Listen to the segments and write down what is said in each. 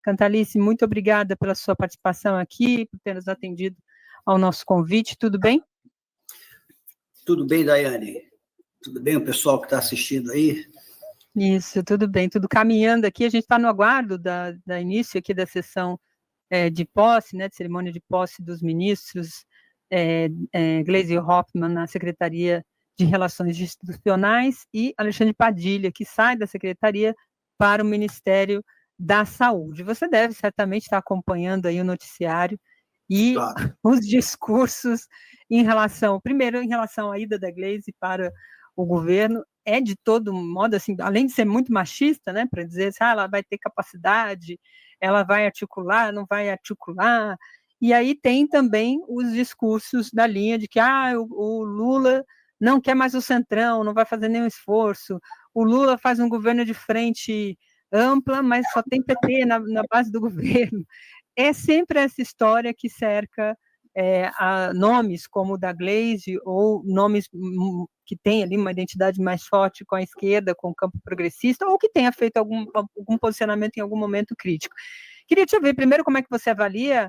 Cantalice, muito obrigada pela sua participação aqui, por ter nos atendido ao nosso convite. Tudo bem? Tudo bem, Daiane? Tudo bem o pessoal que está assistindo aí? Isso, tudo bem, tudo caminhando aqui. A gente está no aguardo da início aqui da sessão de posse, né, de cerimônia de posse dos ministros Gleisi Hoffmann na Secretaria de Relações Institucionais e Alexandre Padilha, que sai da Secretaria para o Ministério da Saúde. Você deve certamente estar acompanhando aí o noticiário e claro, os discursos primeiro, em relação à ida da Gleisi para o governo, de todo modo, assim, além de ser muito machista, né, para dizer assim, ela vai ter capacidade, ela vai articular, não vai articular, e aí tem também os discursos da linha de que o Lula não quer mais o centrão, não vai fazer nenhum esforço, o Lula faz um governo de frente ampla, mas só tem PT na base do governo. É sempre essa história que cerca nomes como o da Gleisi, ou nomes que têm ali uma identidade mais forte com a esquerda, com o campo progressista, ou que tenha feito algum posicionamento em algum momento crítico. Queria te ver primeiro como é que você avalia,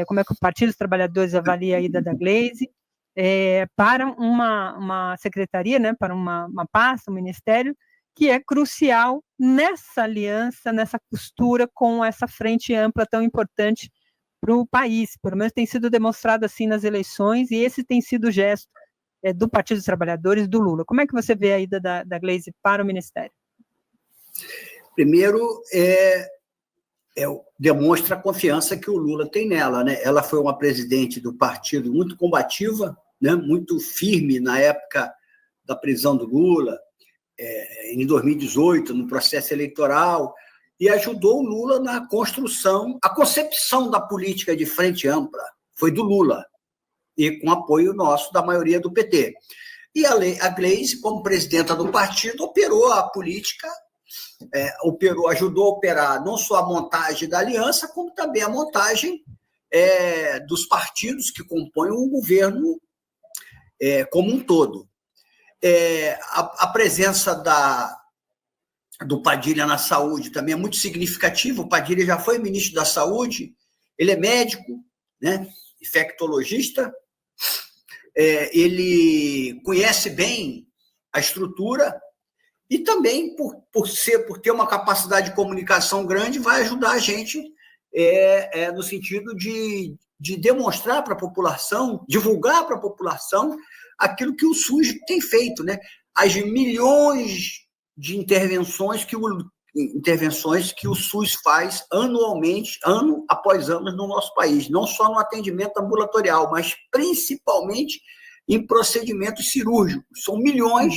como é que o Partido dos Trabalhadores avalia a ida da Gleisi para uma secretaria, né, para uma pasta, um ministério, que é crucial nessa aliança, nessa costura com essa frente ampla tão importante para o país. Pelo menos tem sido demonstrado assim nas eleições, e esse tem sido o gesto do Partido dos Trabalhadores, do Lula. Como é que você vê a ida da Gleisi para o Ministério? Primeiro, demonstra a confiança que o Lula tem nela, né? Ela foi uma presidente do partido muito combativa, né? Muito firme na época da prisão do Lula, em 2018, no processo eleitoral, e ajudou o Lula na construção, a concepção da política de frente ampla foi do Lula, e com apoio nosso, da maioria do PT. E a Gleisi, como presidenta do partido, operou a política, ajudou a operar não só a montagem da aliança, como também a montagem dos partidos que compõem o governo como um todo. A presença do Padilha na saúde também é muito significativa. O Padilha já foi ministro da Saúde, ele é médico, né, infectologista, ele conhece bem a estrutura e também, por ter uma capacidade de comunicação grande, vai ajudar a gente no sentido de demonstrar para a população, divulgar para a população aquilo que o SUS tem feito, né? As milhões de intervenções que o SUS faz anualmente, ano após ano, no nosso país, não só no atendimento ambulatorial, mas principalmente em procedimentos cirúrgicos. São milhões,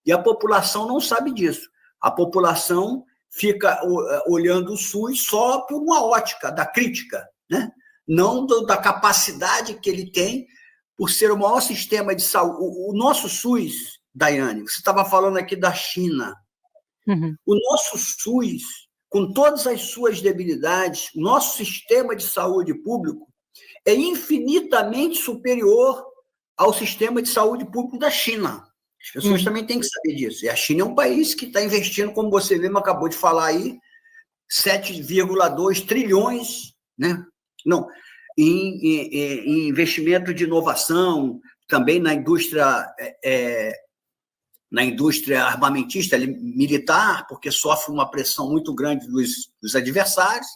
e a população não sabe disso. A população fica olhando o SUS só por uma ótica da crítica, né? Não da capacidade que ele tem por ser o maior sistema de saúde. O nosso SUS, Daiane, você estava falando aqui da China. O nosso SUS, com todas as suas debilidades, o nosso sistema de saúde público é infinitamente superior ao sistema de saúde público da China. As pessoas também têm que saber disso. E a China é um país que está investindo, como você mesmo acabou de falar aí, 7,2 trilhões, né? Não, em investimento de inovação, também na indústria armamentista militar, porque sofre uma pressão muito grande dos adversários,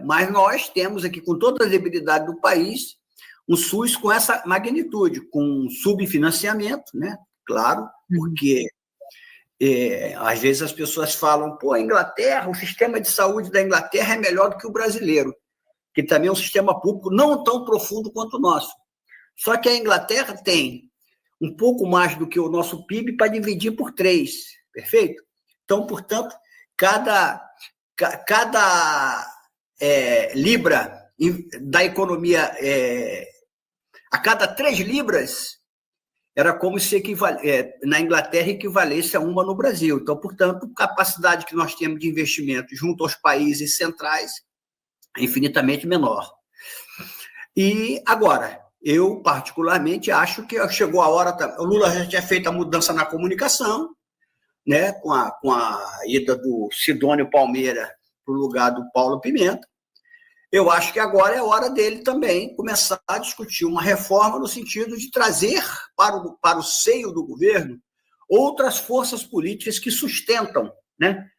mas nós temos aqui, com toda a debilidade do país, um SUS com essa magnitude, com subfinanciamento, né? Claro, porque às vezes as pessoas falam, a Inglaterra, o sistema de saúde da Inglaterra é melhor do que o brasileiro, que também é um sistema público não tão profundo quanto o nosso. Só que a Inglaterra tem um pouco mais do que o nosso PIB para dividir por 3, perfeito? Então, portanto, cada libra da economia, a cada 3 libras, era como se na Inglaterra equivalesse a uma no Brasil. Então, portanto, a capacidade que nós temos de investimento junto aos países centrais é infinitamente menor. E agora, eu particularmente acho que chegou a hora, o Lula já tinha feito a mudança na comunicação, né, com a ida do Sidônio Palmeira para o lugar do Paulo Pimenta. Eu acho que agora é hora dele também começar a discutir uma reforma no sentido de trazer para o seio do governo outras forças políticas que sustentam, né,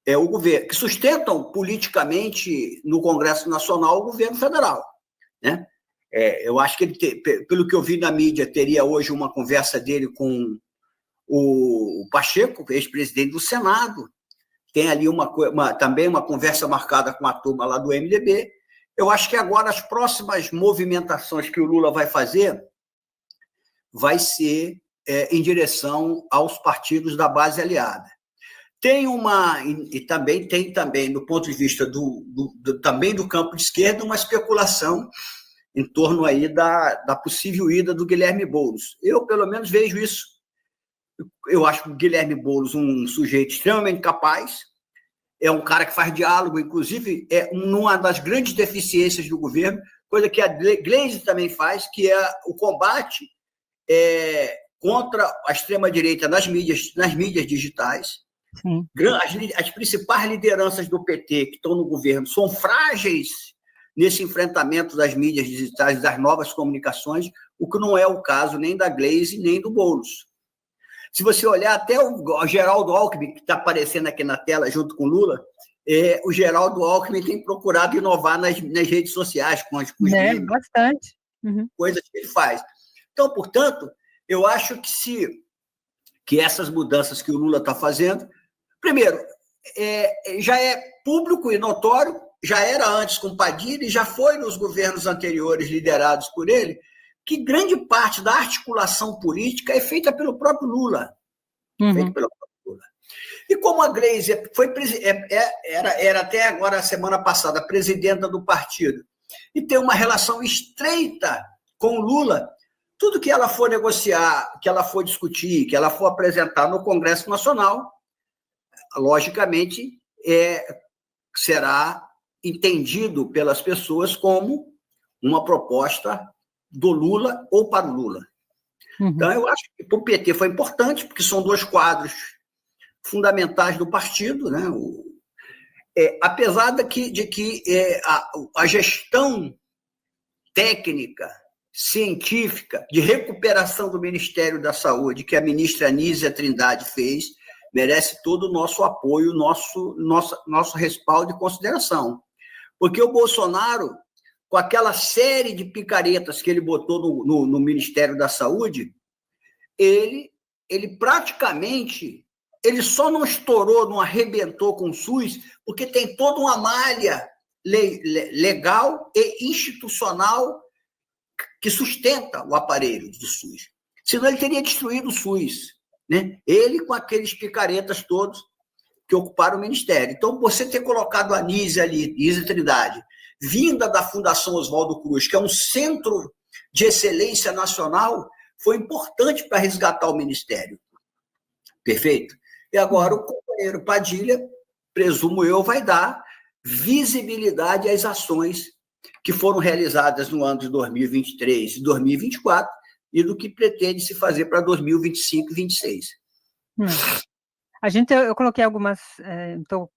o governo, que sustentam politicamente no Congresso Nacional o governo federal, né? Eu acho que ele, pelo que eu vi na mídia, teria hoje uma conversa dele com o Pacheco, ex-presidente do Senado. Tem ali também uma conversa marcada com a turma lá do MDB. Eu acho que agora as próximas movimentações que o Lula vai fazer vai ser em direção aos partidos da base aliada. Tem também, do ponto de vista também do campo de esquerda, uma especulação em torno aí da possível ida do Guilherme Boulos. Eu, pelo menos, vejo isso. Eu acho o Guilherme Boulos um sujeito extremamente capaz, é um cara que faz diálogo, inclusive é uma das grandes deficiências do governo, coisa que a Gleisi também faz, que é o combate contra a extrema-direita nas mídias digitais. Sim. As principais lideranças do PT que estão no governo são frágeis nesse enfrentamento das mídias digitais, das novas comunicações, o que não é o caso nem da Gleisi, nem do Boulos. Se você olhar até o Geraldo Alckmin, que está aparecendo aqui na tela junto com o Lula, o Geraldo Alckmin tem procurado inovar nas redes sociais, com os livros, bastante. Coisas que ele faz. Então, portanto, eu acho que essas mudanças que o Lula está fazendo, primeiro, já é público e notório, já era antes com Padilha e já foi nos governos anteriores liderados por ele, que grande parte da articulação política é feita pelo próprio Lula. E como a Gleisi era até agora, a semana passada, presidenta do partido, e tem uma relação estreita com o Lula, tudo que ela for negociar, que ela for discutir, que ela for apresentar no Congresso Nacional, logicamente, será entendido pelas pessoas como uma proposta do Lula ou para o Lula. Então, eu acho que para o PT foi importante, porque são dois quadros fundamentais do partido, né? Apesar de que a gestão técnica, científica, de recuperação do Ministério da Saúde, que a ministra Anísia Trindade fez, merece todo o nosso apoio, nosso respaldo e consideração. Porque o Bolsonaro, com aquela série de picaretas que ele botou no Ministério da Saúde, ele praticamente, ele só não estourou, não arrebentou com o SUS, porque tem toda uma malha legal e institucional que sustenta o aparelho do SUS. Senão ele teria destruído o SUS, né? Ele com aqueles picaretas todos que ocuparam o Ministério. Então, você ter colocado a Anísia ali, Anísia Trindade, vinda da Fundação Oswaldo Cruz, que é um centro de excelência nacional, foi importante para resgatar o Ministério. Perfeito? E agora o companheiro Padilha, presumo eu, vai dar visibilidade às ações que foram realizadas no ano de 2023 e 2024 e do que pretende se fazer para 2025 e 2026. Eu coloquei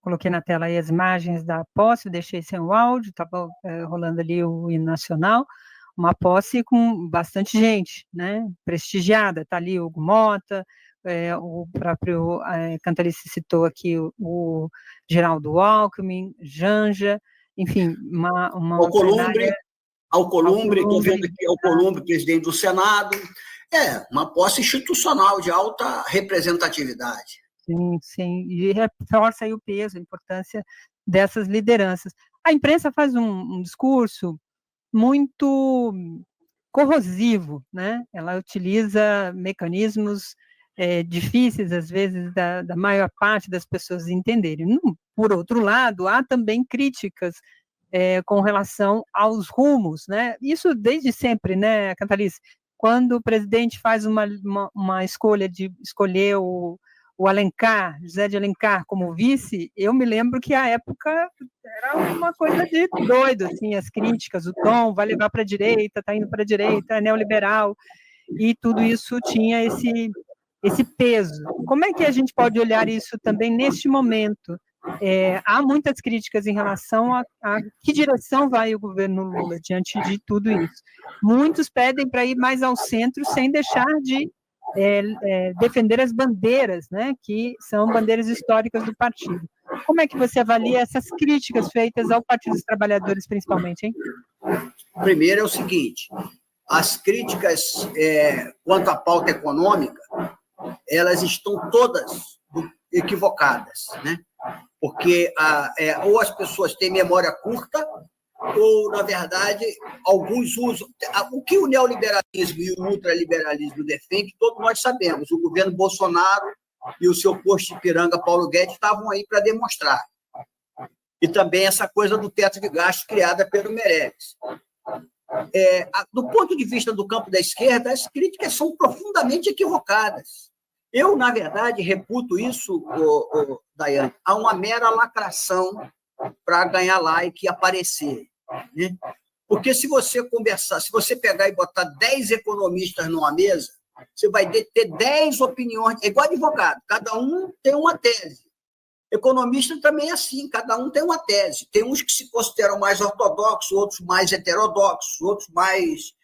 coloquei na tela aí as imagens da posse, deixei sem o áudio, estava rolando ali o hino nacional, uma posse com bastante gente, né, prestigiada, está ali o Hugo Mota, o próprio Cantalice citou aqui o Geraldo Alckmin, Janja, enfim, uma Alcolumbre, estou vendo aqui Alcolumbre, presidente do Senado, uma posse institucional de alta representatividade. Sim, e reforça aí o peso, a importância dessas lideranças. A imprensa faz um discurso muito corrosivo, né? Ela utiliza mecanismos difíceis, às vezes, da maior parte das pessoas entenderem. Por outro lado, há também críticas com relação aos rumos, né? Isso desde sempre, né, Cantalice? Quando o presidente faz uma escolha de escolher o Alencar, José de Alencar, como vice, eu me lembro que a época era uma coisa de doido, assim, as críticas, o tom, vai levar para a direita, está indo para a direita, é neoliberal, e tudo isso tinha esse peso. Como é que a gente pode olhar isso também neste momento, há muitas críticas em relação a que direção vai o governo Lula diante de tudo isso. Muitos pedem para ir mais ao centro sem deixar de defender as bandeiras, né, que são bandeiras históricas do partido. Como é que você avalia essas críticas feitas ao Partido dos Trabalhadores, principalmente, hein? Primeiro é o seguinte, as críticas quanto à pauta econômica, elas estão todas equivocadas, né? Porque ou as pessoas têm memória curta, ou, na verdade, alguns usam... O que o neoliberalismo e o ultraliberalismo defendem, todos nós sabemos. O governo Bolsonaro e o seu posto de piranga, Paulo Guedes, estavam aí para demonstrar. E também essa coisa do teto de gastos criada pelo Meirelles. Do ponto de vista do campo da esquerda, as críticas são profundamente equivocadas. Eu, na verdade, reputo isso, Daiane, a uma mera lacração para ganhar like e aparecer. Né? Porque se você conversar, se você pegar e botar 10 economistas numa mesa, você vai ter 10 opiniões, igual advogado, cada um tem uma tese. Economista também é assim, cada um tem uma tese. Tem uns que se consideram mais ortodoxos, outros mais heterodoxos, outros mais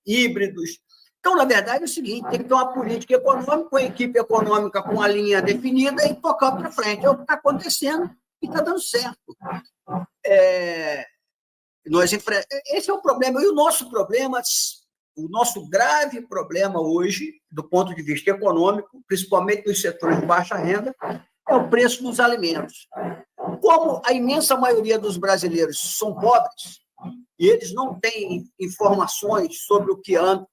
híbridos. Então, na verdade, é o seguinte, tem que ter uma política econômica, uma equipe econômica com a linha definida e tocar para frente. É o que está acontecendo e está dando certo. Esse é o problema. E o nosso problema, o nosso grave problema hoje, do ponto de vista econômico, principalmente nos setores de baixa renda, é o preço dos alimentos. Como a imensa maioria dos brasileiros são pobres e eles não têm informações sobre o que anda,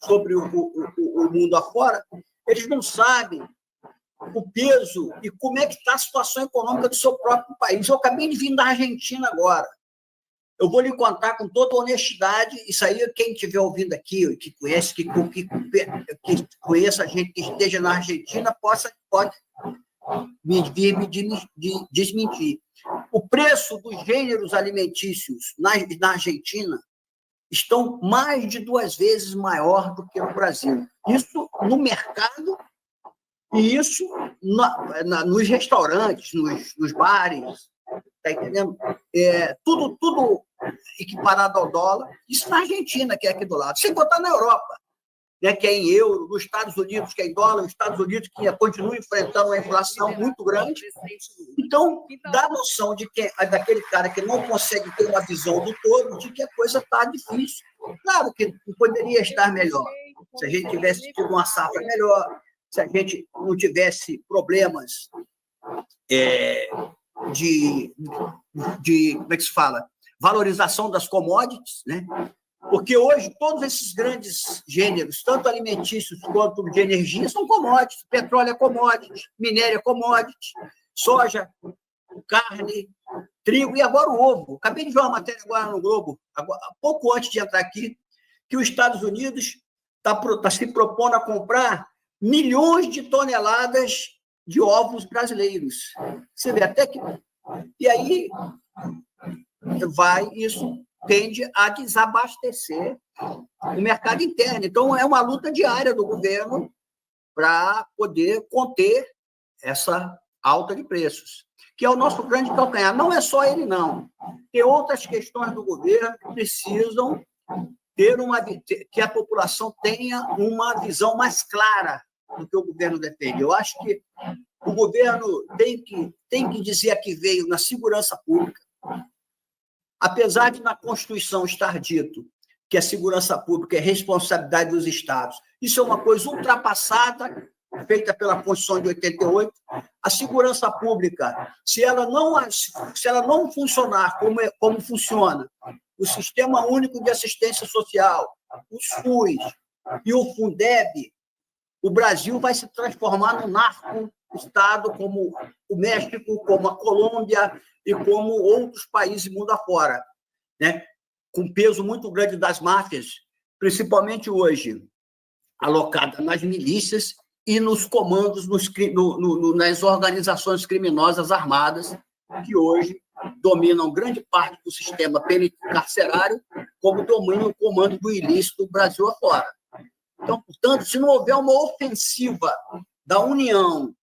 sobre o mundo afora, eles não sabem o peso e como é que está a situação econômica do seu próprio país. Eu acabei de vir da Argentina agora. Eu vou lhe contar com toda honestidade, isso aí, quem estiver ouvindo aqui, que conhece, que conheça a gente que esteja na Argentina, pode me desmentir. O preço dos gêneros alimentícios na Argentina estão mais de 2 vezes maior do que no Brasil. Isso no mercado e isso nos restaurantes, nos bares, tá entendendo? Tudo equiparado ao dólar. Isso na Argentina, que é aqui do lado. Sem botar na Europa, né, que é em euro, nos Estados Unidos, que é em dólar, nos Estados Unidos, que continua enfrentando uma inflação muito grande. Então, dá noção daquele cara que não consegue ter uma visão do todo, de que a coisa está difícil. Claro que poderia estar melhor, se a gente tivesse tido uma safra melhor, se a gente não tivesse problemas de como é que se fala? Valorização das commodities, né? Porque hoje todos esses grandes gêneros, tanto alimentícios quanto de energia, são commodities. Petróleo é commodity, minério é commodity, soja, carne, trigo e agora o ovo. Acabei de ver uma matéria agora no Globo, pouco antes de entrar aqui, que os Estados Unidos está se propondo a comprar milhões de toneladas de ovos brasileiros. Você vê até que... E aí isso tende a desabastecer o mercado interno. Então, é uma luta diária do governo para poder conter essa alta de preços, que é o nosso grande calcanhar. Não é só ele, não. Tem outras questões do governo que precisam que a população tenha uma visão mais clara do que o governo defende. Eu acho que o governo tem que dizer a que veio na segurança pública. Apesar de na Constituição estar dito que a segurança pública é responsabilidade dos estados, isso é uma coisa ultrapassada, feita pela Constituição de 88. A segurança pública, se ela não funcionar como funciona o Sistema Único de Assistência Social, o SUS e o Fundeb, o Brasil vai se transformar num narco-estado como o México, como a Colômbia e como outros países mundo afora, né? Com peso muito grande das máfias, principalmente hoje, alocada nas milícias e nos comandos, nas organizações criminosas armadas, que hoje dominam grande parte do sistema penitenciário, como dominam o comando do ilícito do Brasil afora. Então, portanto, se não houver uma ofensiva da União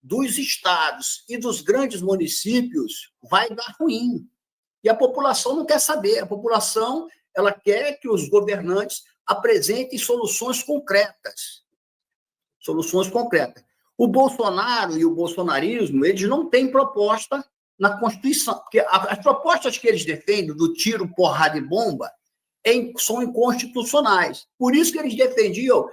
dos estados e dos grandes municípios vai dar ruim. E a população não quer saber. A população ela quer que os governantes apresentem soluções concretas. Soluções concretas. O Bolsonaro e o bolsonarismo, eles não têm proposta na Constituição, porque as propostas que eles defendem, do tiro, porrada e bomba, são inconstitucionais. Por isso que eles defendiam,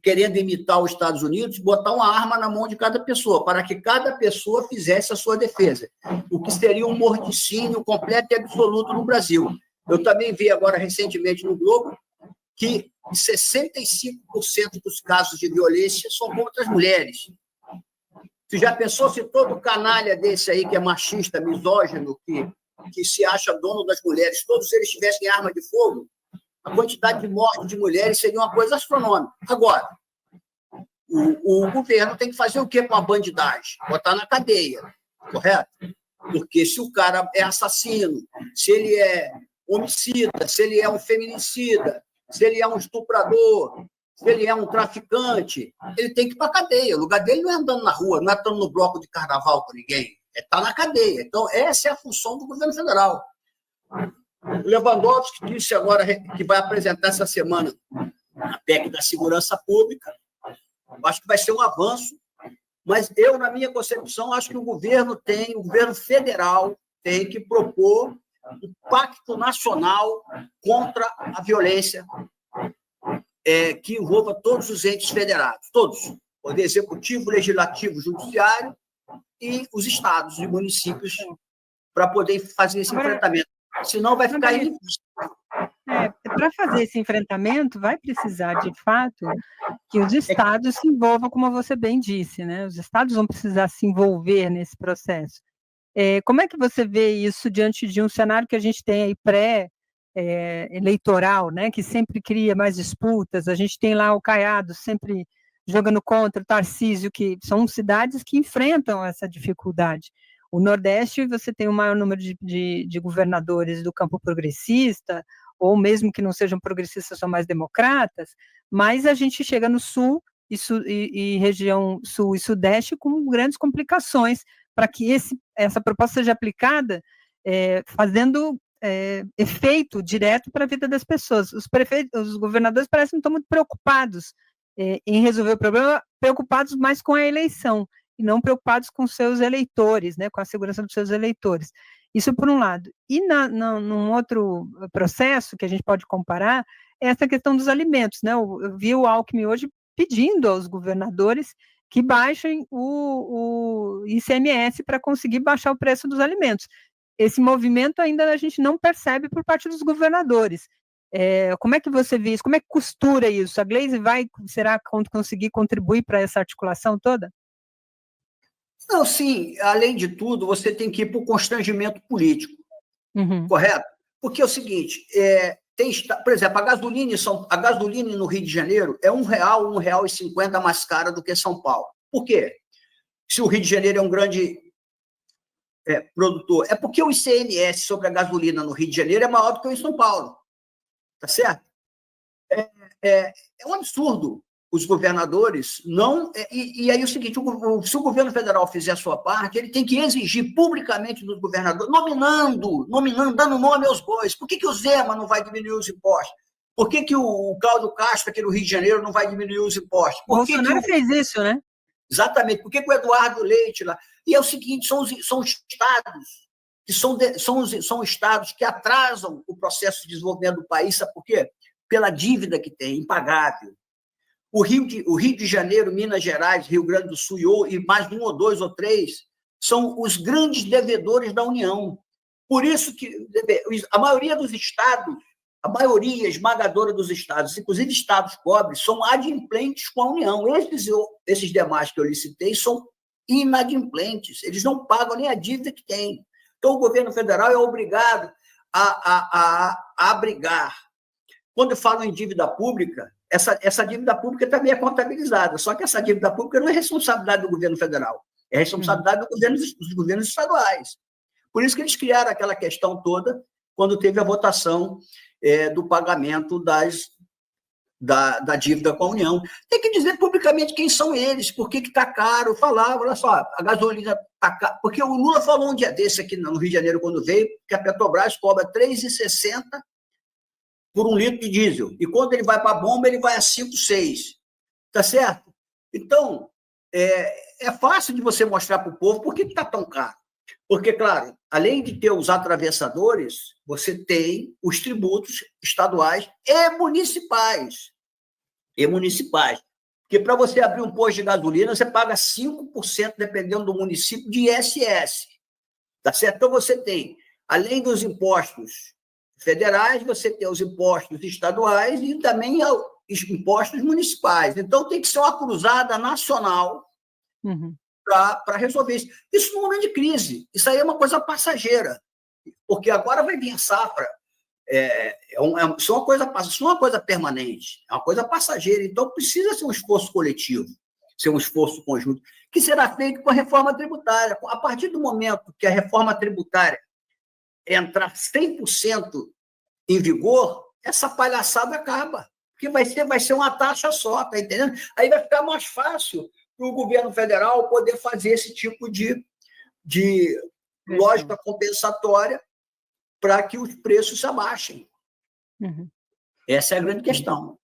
querendo imitar os Estados Unidos, botar uma arma na mão de cada pessoa, para que cada pessoa fizesse a sua defesa, o que seria um morticínio completo e absoluto no Brasil. Eu também vi agora, recentemente, no Globo, que 65% dos casos de violência são contra as mulheres. Você já pensou se todo canalha desse aí, que é machista, misógino, que se acha dono das mulheres, todos eles tivessem arma de fogo, a quantidade de mortes de mulheres seria uma coisa astronômica. Agora, o governo tem que fazer o quê com a bandidagem? Botar na cadeia, correto? Porque se o cara é assassino, se ele é homicida, se ele é um feminicida, se ele é um estuprador, se ele é um traficante, ele tem que ir para a cadeia. O lugar dele não é andando na rua, não é estando no bloco de carnaval com ninguém, é estar na cadeia. Então, essa é a função do governo federal. O Lewandowski disse agora que vai apresentar essa semana a PEC da segurança pública. Acho que vai ser um avanço, mas eu, na minha concepção, acho que o governo federal tem que propor um pacto nacional contra a violência que envolva todos os entes federados, todos, Poder Executivo, Legislativo, Judiciário e os estados e municípios, para poder fazer esse enfrentamento. Senão vai ficar impossível. Para fazer esse enfrentamento, vai precisar, de fato, que os estados se envolvam, como você bem disse, né? Os estados vão precisar se envolver nesse processo. Como é que você vê isso diante de um cenário que a gente tem aí pré-eleitoral, né? Que sempre cria mais disputas? A gente tem lá o Caiado sempre jogando contra o Tarcísio, que são cidades que enfrentam essa dificuldade. O Nordeste, você tem o maior número de governadores do campo progressista, ou mesmo que não sejam progressistas, são mais democratas, mas a gente chega no Sul e região Sul e Sudeste com grandes complicações para que essa proposta seja aplicada, fazendo efeito direto para a vida das pessoas. Os governadores parecem que estão muito preocupados em resolver o problema, preocupados mais com a eleição, e não preocupados com seus eleitores, né, com a segurança dos seus eleitores. Isso por um lado. E num outro processo que a gente pode comparar, é essa questão dos alimentos, né? Eu vi o Alckmin hoje pedindo aos governadores que baixem o ICMS para conseguir baixar o preço dos alimentos. Esse movimento ainda a gente não percebe por parte dos governadores. Como é que você vê isso? Como é que costura isso? A Gleisi será conseguir contribuir para essa articulação toda? Não, sim, além de tudo, você tem que ir para o constrangimento político, correto? Porque é o seguinte, por exemplo, a gasolina no Rio de Janeiro é R$1, R$1,50 mais cara do que São Paulo. Por quê? Se o Rio de Janeiro é um grande produtor, é porque o ICMS sobre a gasolina no Rio de Janeiro é maior do que o em São Paulo, tá certo? É um absurdo os governadores não... E aí é o seguinte, se o governo federal fizer a sua parte, ele tem que exigir publicamente dos governadores, nominando, dando nome aos bois. Por que o Zema não vai diminuir os impostos? Por que o Cláudio Castro, aqui no Rio de Janeiro, não vai diminuir os impostos? O Bolsonaro fez isso, né? Exatamente. Por que o Eduardo Leite lá? E é o seguinte, são estados que são estados que atrasam o processo de desenvolvimento do país, sabe por quê? Pela dívida que tem, impagável. O Rio de Janeiro, Minas Gerais, Rio Grande do Sul e mais um ou dois ou três são os grandes devedores da União. Por isso que a maioria dos estados, a maioria esmagadora dos estados, inclusive estados pobres, são adimplentes com a União. Esses demais que eu lhe citei são inadimplentes, eles não pagam nem a dívida que têm. Então, o governo federal é obrigado a abrigar. Quando eu falo em dívida pública, essa dívida pública também é contabilizada, só que essa dívida pública não é responsabilidade do governo federal, é responsabilidade dos governos estaduais. Por isso que eles criaram aquela questão toda quando teve a votação do pagamento da dívida com a União. Tem que dizer publicamente quem são eles, por que está caro, falar, olha só, a gasolina está cara. Porque o Lula falou um dia desse aqui no Rio de Janeiro, quando veio, que a Petrobras cobra R$ 3,60 por 1 litro de diesel. E quando ele vai para a bomba, ele vai a 5,6. Tá certo? Então, é fácil de você mostrar para o povo por que está tão caro. Porque, claro, além de ter os atravessadores, você tem os tributos estaduais e municipais. Porque para você abrir um posto de gasolina, você paga 5%, dependendo do município, de ISS. Tá certo? Então, você tem, além dos impostos federais, você tem os impostos estaduais e também os impostos municipais. Então, tem que ser uma cruzada nacional para resolver isso. Isso no momento de crise. Isso aí é uma coisa passageira, porque agora vai vir a safra. Isso é uma coisa permanente, é uma coisa passageira. Então, precisa ser um esforço coletivo, ser um esforço conjunto, que será feito com a reforma tributária. A partir do momento que a reforma tributária entrar 100% em vigor, essa palhaçada acaba, porque vai ser uma taxa só, tá entendendo? Aí vai ficar mais fácil para o governo federal poder fazer esse tipo de lógica compensatória para que os preços se abaixem. Essa é a grande questão.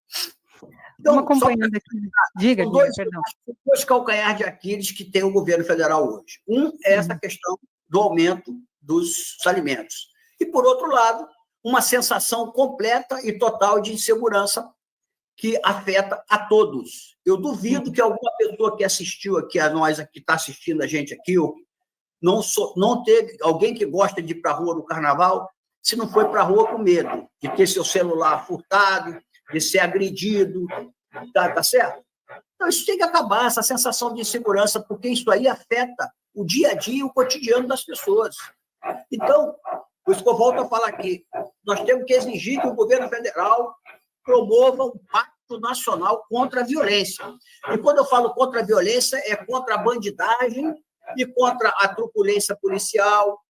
Então, acompanhando aqui. Diga, perdão. Dois calcanhares de Aquiles que tem o governo federal hoje. É essa questão do aumento dos alimentos. E, por outro lado, uma sensação completa e total de insegurança que afeta a todos. Eu duvido que alguma pessoa que assistiu aqui a nós, que está assistindo a gente aqui, não teve alguém que gosta de ir para a rua no carnaval, se não foi para a rua com medo de ter seu celular furtado, de ser agredido, tá certo? Então, isso tem que acabar, essa sensação de insegurança, porque isso aí afeta o dia a dia e o cotidiano das pessoas. Então, por isso que eu volto a falar aqui, nós temos que exigir que o governo federal promova um pacto nacional contra a violência. E quando eu falo contra a violência, é contra a bandidagem e contra a truculência policial,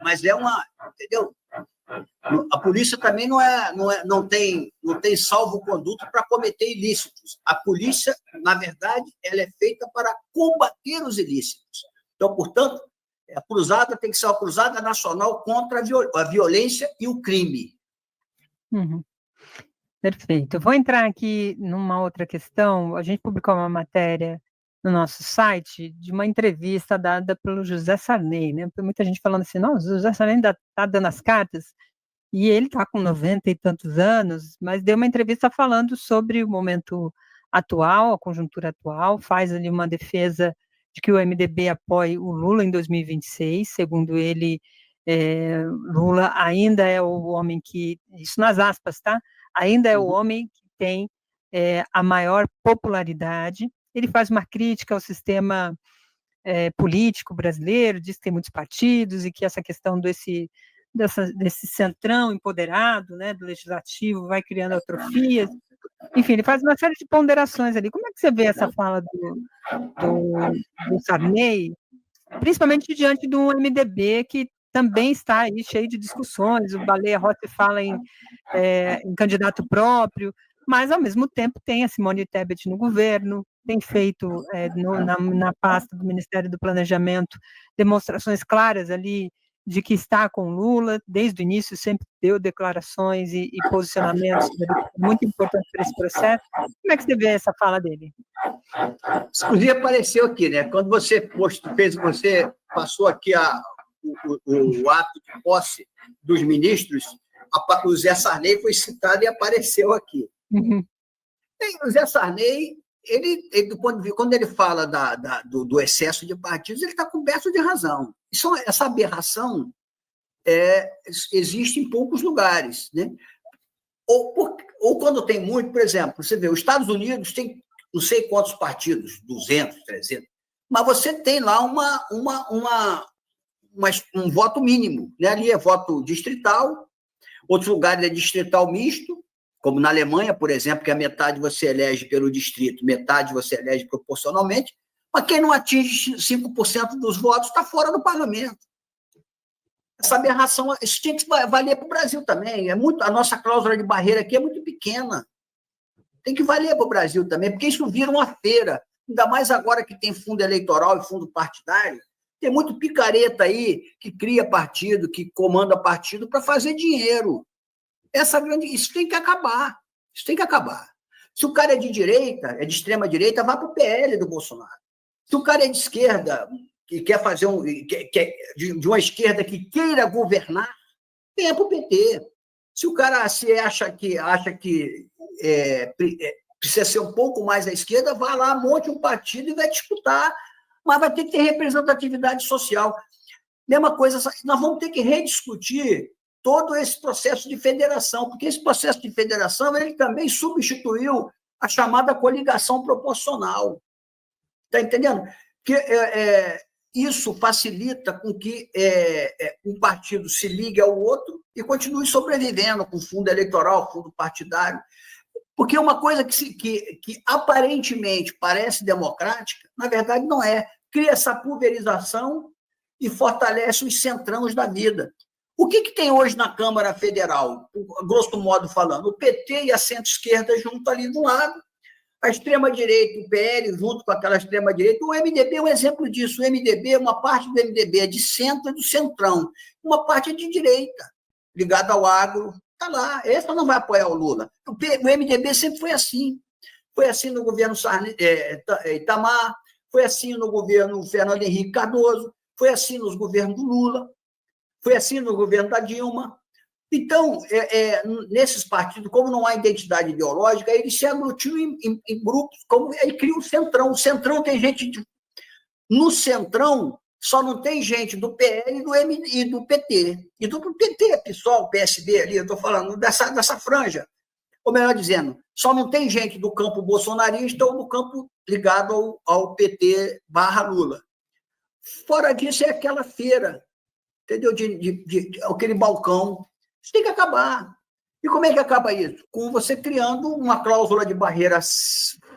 mas entendeu? A polícia também não tem salvo-conduto para cometer ilícitos. A polícia, na verdade, ela é feita para combater os ilícitos. Então, portanto, a cruzada tem que ser uma cruzada nacional contra a violência e o crime. Perfeito. Eu vou entrar aqui numa outra questão. A gente publicou uma matéria no nosso site de uma entrevista dada pelo José Sarney, né? Tem muita gente falando assim, não, o José Sarney ainda está dando as cartas, e ele está com 90 e tantos anos, mas deu uma entrevista falando sobre o momento atual, a conjuntura atual, faz ali uma defesa de que o MDB apoie o Lula em 2026, segundo ele, Lula ainda é o homem que, isso nas aspas, tá? Ainda é o homem que tem a maior popularidade. Ele faz uma crítica ao sistema político brasileiro, diz que tem muitos partidos e que essa questão desse centrão empoderado, né, do legislativo vai criando atrofias. Enfim, ele faz uma série de ponderações ali. Como é que você vê essa fala do Sarney, principalmente diante do MDB que também está aí cheio de discussões, o Baleia Rossi fala em candidato próprio, mas, ao mesmo tempo, tem a Simone Tebet no governo, tem feito, na pasta do Ministério do Planejamento, demonstrações claras ali de que está com Lula, desde o início sempre deu declarações e posicionamentos muito importantes para esse processo. Como é que você vê essa fala dele? Inclusive apareceu aqui, né? Quando você passou aqui o ato de posse dos ministros, o Zé Sarney foi citado e apareceu aqui. O Zé Sarney, quando ele fala do excesso de partidos, ele está coberto de razão. Essa aberração existe em poucos lugares, né? Ou quando tem muito, por exemplo, você vê, os Estados Unidos tem não sei quantos partidos, 200, 300, mas você tem lá um voto mínimo, né? Ali é voto distrital, outros lugares é distrital misto, como na Alemanha, por exemplo, que a metade você elege pelo distrito, metade você elege proporcionalmente, mas quem não atinge 5% dos votos está fora do parlamento. Essa aberração, isso tinha que valer para o Brasil também. A nossa cláusula de barreira aqui é muito pequena. Tem que valer para o Brasil também, porque isso vira uma feira. Ainda mais agora que tem fundo eleitoral e fundo partidário. Tem muito picareta aí que cria partido, que comanda partido para fazer dinheiro. Isso tem que acabar. Isso tem que acabar. Se o cara é de direita, é de extrema direita, vá para o PL do Bolsonaro. Se o cara é de esquerda, que quer fazer de uma esquerda que queira governar, venha para o PT. Se o cara acha que precisa ser um pouco mais à esquerda, vá lá, monte um partido e vai disputar, mas vai ter que ter representatividade social. Mesma coisa, nós vamos ter que rediscutir todo esse processo de federação, porque esse processo de federação ele também substituiu a chamada coligação proporcional. Está entendendo? Porque isso facilita com que um partido se ligue ao outro e continue sobrevivendo com fundo eleitoral, fundo partidário. Porque uma coisa que aparentemente parece democrática, na verdade não é. Cria essa pulverização e fortalece os centrãos da vida. O que tem hoje na Câmara Federal, grosso modo falando? O PT e a centro-esquerda junto ali do lado, a extrema-direita, o PL junto com aquela extrema-direita, o MDB é um exemplo disso. O MDB, uma parte do MDB é de centro e do centrão, uma parte é de direita, ligada ao agro, está lá. Essa não vai apoiar o Lula. O MDB sempre foi assim. Foi assim no governo Itamar, foi assim no governo Fernando Henrique Cardoso, foi assim nos governos do Lula, foi assim no governo da Dilma. Então, nesses partidos, como não há identidade ideológica, eles se aglutinam em grupos, aí cria o Centrão. O Centrão tem gente... No Centrão, só não tem gente do PL e do PT. E do PT, PSOL, PSB ali, eu estou falando dessa franja. Ou melhor dizendo, só não tem gente do campo bolsonarista ou do campo ligado ao PT/Lula. Fora disso, é aquela feira, entendeu? Aquele balcão. Isso tem que acabar. E como é que acaba isso? Com você criando uma cláusula de barreira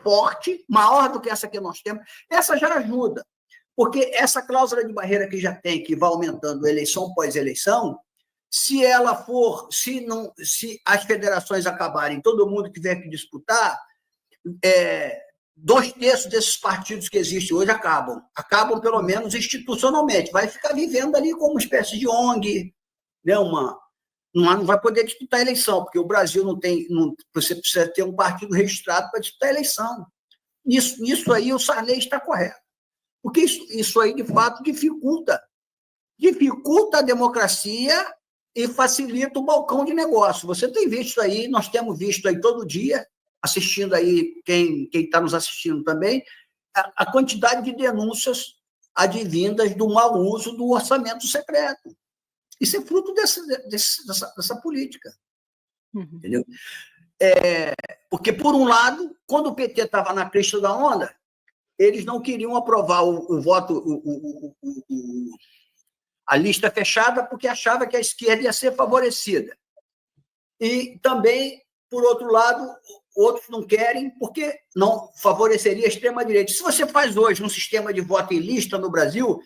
forte, maior do que essa que nós temos. Essa já ajuda, porque essa cláusula de barreira que já tem, que vai aumentando eleição após eleição, se as federações acabarem, todo mundo tiver que disputar, 2/3 desses partidos que existem hoje acabam pelo menos institucionalmente, vai ficar vivendo ali como uma espécie de ONG, né? Não vai poder disputar a eleição, porque o Brasil você precisa ter um partido registrado para disputar a eleição. Nisso aí o Sarney está correto, porque isso aí, de fato, dificulta a democracia e facilita o balcão de negócio. Você tem visto aí, nós temos visto aí todo dia, assistindo aí, quem está nos assistindo também, a quantidade de denúncias advindas do mau uso do orçamento secreto. Isso é fruto dessa política. Entendeu? Porque, por um lado, quando o PT estava na crista da onda, eles não queriam aprovar o voto, a lista fechada, porque achava que a esquerda ia ser favorecida. E também, por outro lado, outros não querem, porque não favoreceria a extrema-direita. Se você faz hoje um sistema de voto em lista no Brasil,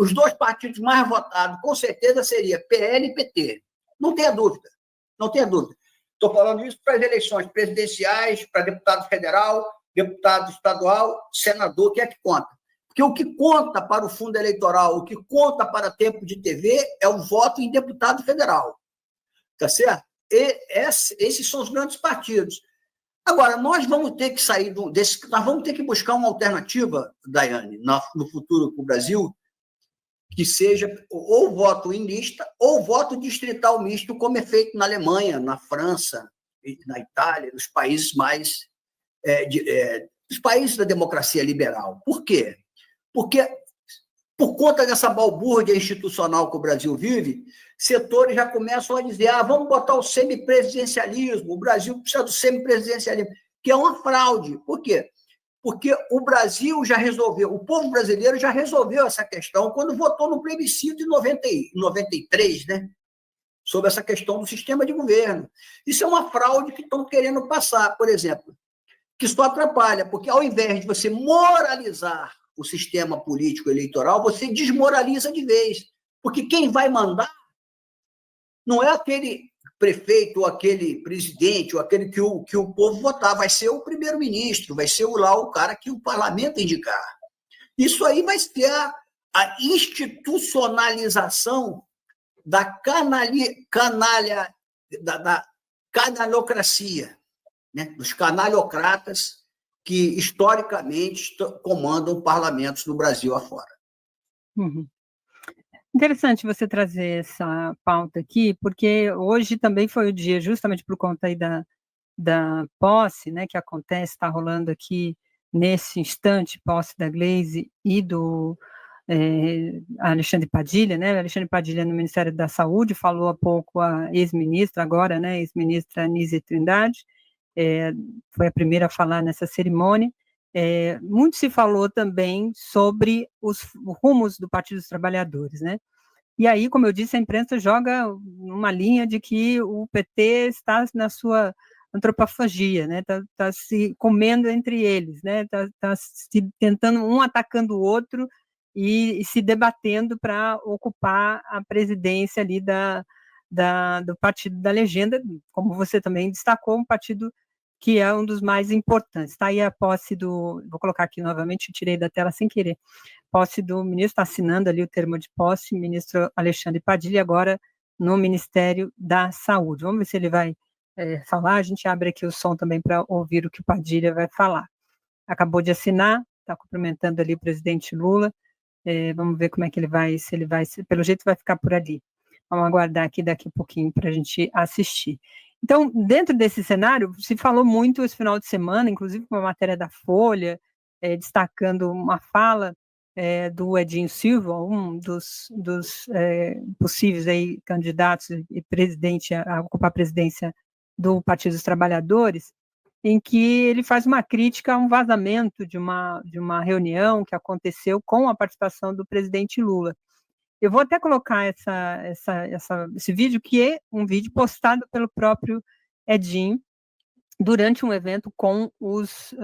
os dois partidos mais votados, com certeza, seria PL e PT. Não tenha dúvida. Não tenha dúvida. Estou falando isso para as eleições presidenciais, para deputado federal, deputado estadual, senador, que é que conta? Porque o que conta para o fundo eleitoral, o que conta para tempo de TV é o voto em deputado federal. Tá certo? Esses são os grandes partidos. Agora, nós vamos ter que sair nós vamos ter que buscar uma alternativa, Daiane, no futuro para o Brasil, que seja ou voto em lista ou voto distrital misto, como é feito na Alemanha, na França, na Itália, nos países os países da democracia liberal. Por quê? Porque, por conta dessa balbúrdia institucional que o Brasil vive, setores já começam a dizer: vamos botar o semipresidencialismo, o Brasil precisa do semipresidencialismo, que é uma fraude. Por quê? Porque o Brasil já resolveu, o povo brasileiro já resolveu essa questão quando votou no plebiscito de 93, né? Sobre essa questão do sistema de governo. Isso é uma fraude que estão querendo passar, por exemplo, que só atrapalha, porque ao invés de você moralizar o sistema político eleitoral, você desmoraliza de vez. Porque quem vai mandar não é aquele prefeito, ou aquele presidente, ou aquele que o povo votar, vai ser o primeiro-ministro, vai ser lá o cara que o parlamento indicar. Isso aí vai ser a institucionalização da canalhocracia, né? Dos canalhocratas que, historicamente, comandam parlamentos no Brasil afora. Uhum. Interessante você trazer essa pauta aqui, porque hoje também foi o dia, justamente por conta aí da posse, né, que acontece, está rolando aqui nesse instante, posse da Gleisi e do Alexandre Padilha, né? Alexandre Padilha no Ministério da Saúde, falou há pouco a ex-ministra, agora, né, ex-ministra Anísia Trindade, foi a primeira a falar nessa cerimônia. Muito se falou também sobre os rumos do Partido dos Trabalhadores, né? E aí, como eu disse, a imprensa joga uma linha de que o PT está na sua antropofagia, né? Tá se comendo entre eles, né? Tá se tentando, um atacando o outro e se debatendo para ocupar a presidência ali do partido da legenda, como você também destacou, um partido que é um dos mais importantes. Está aí a posse vou colocar aqui novamente, tirei da tela sem querer, posse do ministro, está assinando ali o termo de posse, ministro Alexandre Padilha, agora no Ministério da Saúde. Vamos ver se ele vai falar, a gente abre aqui o som também para ouvir o que o Padilha vai falar. Acabou de assinar, está cumprimentando ali o presidente Lula, vamos ver como é que ele vai, pelo jeito vai ficar por ali. Vamos aguardar aqui daqui a pouquinho para a gente assistir. Então, dentro desse cenário, se falou muito esse final de semana, inclusive com uma matéria da Folha, destacando uma fala do Edinho Silva, um dos possíveis aí candidatos e presidente a ocupar a presidência do Partido dos Trabalhadores, em que ele faz uma crítica a um vazamento de uma reunião que aconteceu com a participação do presidente Lula. Eu vou até colocar esse vídeo, que é um vídeo postado pelo próprio Edinho, durante um evento com os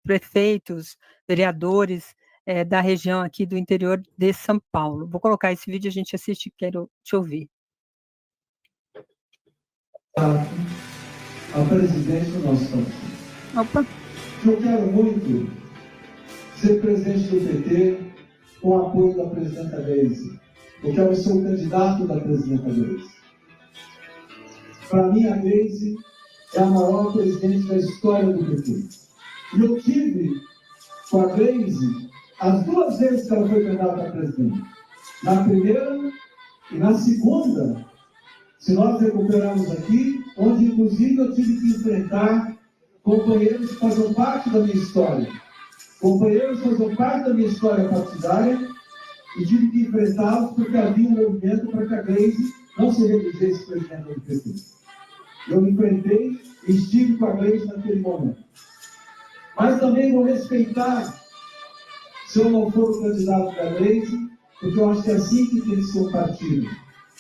prefeitos, vereadores da região aqui do interior de São Paulo. Vou colocar esse vídeo, a gente assiste, quero te ouvir. A presidente do nosso partido. Opa. Eu quero muito ser presidente do PT com o apoio da presidenta Gleisi. Eu quero ser o candidato da presidenta Gleisi. Para mim, a Gleisi é a maior presidente da história do PT. E eu tive com a Gleisi as duas vezes que ela foi candidata a presidente. Na primeira e na segunda, se nós recuperarmos aqui, onde inclusive eu tive que enfrentar companheiros que faziam parte da minha história. Companheiros que faziam parte da minha história partidária e tive que enfrentá-los porque havia um movimento para que a Gleisi não se reelegesse presidente do PT. Eu me enfrentei e estive com a Gleisi naquele momento. Mas também vou respeitar, se eu não for o candidato da Gleisi, porque eu acho que é assim que tem que ser o partido.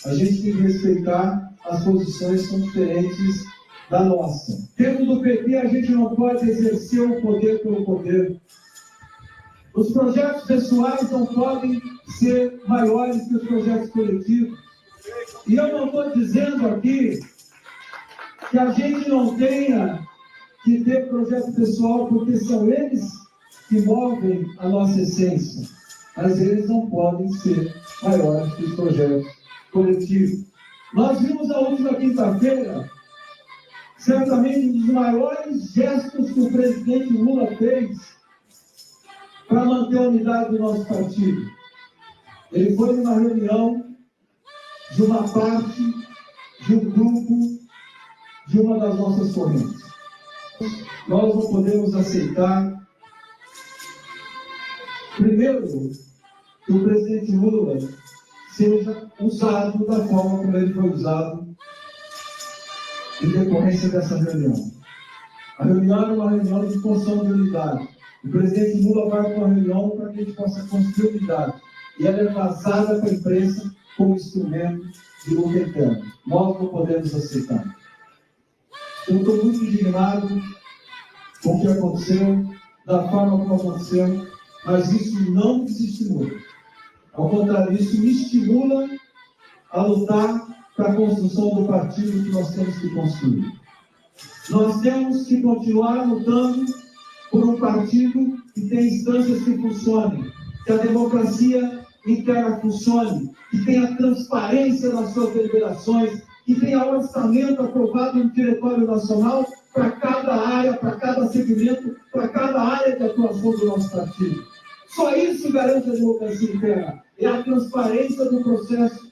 A gente tem que respeitar as posições que são diferentes da nossa. Dentro do PT, a gente não pode exercer o poder pelo poder. Os projetos pessoais não podem ser maiores que os projetos coletivos. E eu não estou dizendo aqui que a gente não tenha que ter projeto pessoal, porque são eles que movem a nossa essência. Mas eles não podem ser maiores que os projetos coletivos. Nós vimos na última quinta-feira, certamente um dos maiores gestos que o presidente Lula fez para manter a unidade do nosso partido. Ele foi numa reunião de uma parte, de um grupo, de uma das nossas correntes. Nós não podemos aceitar, primeiro, que o presidente Lula seja usado da forma como ele foi usado em decorrência dessa reunião. A reunião era uma reunião de construção de unidade. O presidente Lula vai para uma reunião para que a gente possa construir unidade. E ela é vazada para a imprensa como instrumento de luta interna. Nós não podemos aceitar. Eu estou muito indignado com o que aconteceu, da forma como aconteceu, mas isso não desestimula. Ao contrário, isso me estimula a lutar para a construção do partido que nós temos que construir. Nós temos que continuar lutando por um partido que tenha instâncias que funcionem, que a democracia interna funcione, que tenha transparência nas suas deliberações, que tenha orçamento aprovado no Diretório Nacional para cada área, para cada segmento, para cada área de atuação do nosso partido. Só isso garante a democracia interna. É a transparência do processo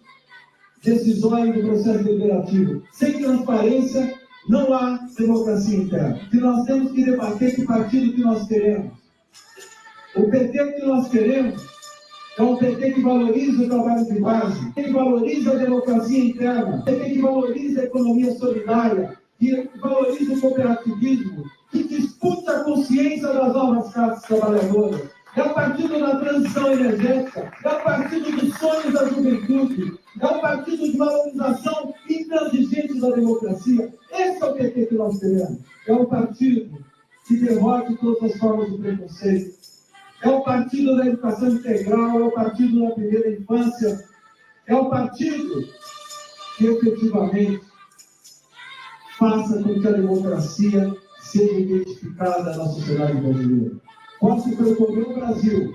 decisório, do processo deliberativo. Sem transparência, não há democracia interna. E nós temos que debater que partido que nós queremos. O PT que nós queremos é um PT que valoriza o trabalho de base, que valoriza a democracia interna, um PT que valoriza a economia solidária, que valoriza o cooperativismo, que disputa a consciência das novas classes trabalhadoras. É o partido da transição energética, é o partido dos sonhos da juventude, é o partido de valorização intransigente da democracia. Esse é o PT que nós queremos. É um partido que derrote todas as formas de preconceito. É o partido da educação integral, é o partido da primeira infância, é o partido que efetivamente faça com que a democracia seja identificada na sociedade brasileira. Posso percorrer o Brasil